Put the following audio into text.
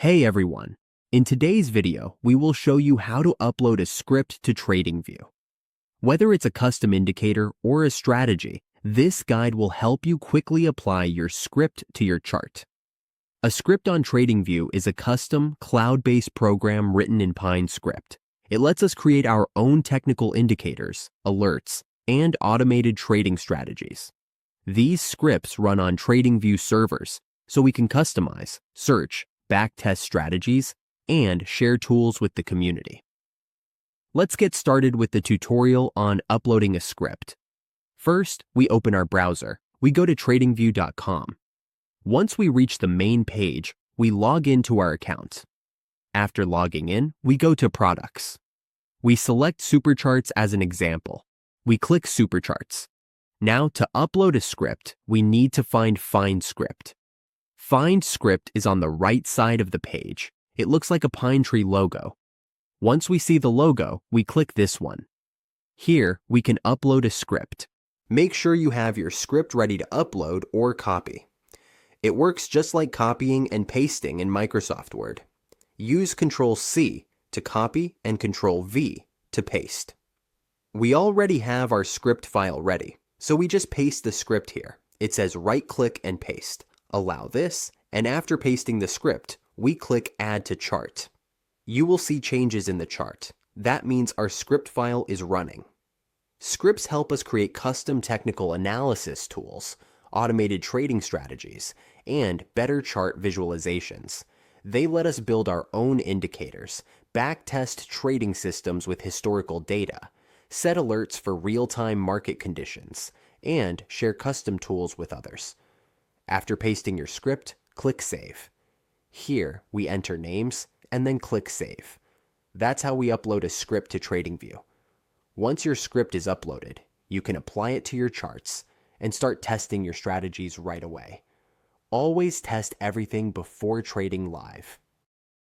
Hey everyone! In today's video, we will show you how to upload a script to Tradingview. Whether it's a custom indicator or a strategy, this guide will help you quickly apply your script to your chart. A script on Tradingview is a custom, cloud-based program written in PineScript. It lets us create our own technical indicators, alerts, and automated trading strategies. These scripts run on Tradingview servers, so we can customize, search, backtest strategies, and share tools with the community. Let's get started with the tutorial on uploading a script. First, we open our browser. We go to tradingview.com. Once we reach the main page, we log into our account. After logging in, we go to Products. We select Supercharts as an example. We click Supercharts. Now, to upload a script, we need to find Find Script. Find Script is on the right side of the page. It looks like a pine tree logo. Once we see the logo, we click this one. Here, we can upload a script. Make sure you have your script ready to upload or copy. It works just like copying and pasting in Microsoft Word. Use Ctrl-C to copy and Ctrl-V to paste. We already have our script file ready, so we just paste the script here. It says right-click and paste. Allow this, and after pasting the script, we click Add to Chart. You will see changes in the chart. That means our script file is running. Scripts help us create custom technical analysis tools, automated trading strategies, and better chart visualizations. They let us build our own indicators, backtest trading systems with historical data, set alerts for real-time market conditions, and share custom tools with others. After pasting your script, click Save. Here, we enter names and then click Save. That's how we upload a script to Tradingview. Once your script is uploaded, you can apply it to your charts and start testing your strategies right away. Always test everything before trading live.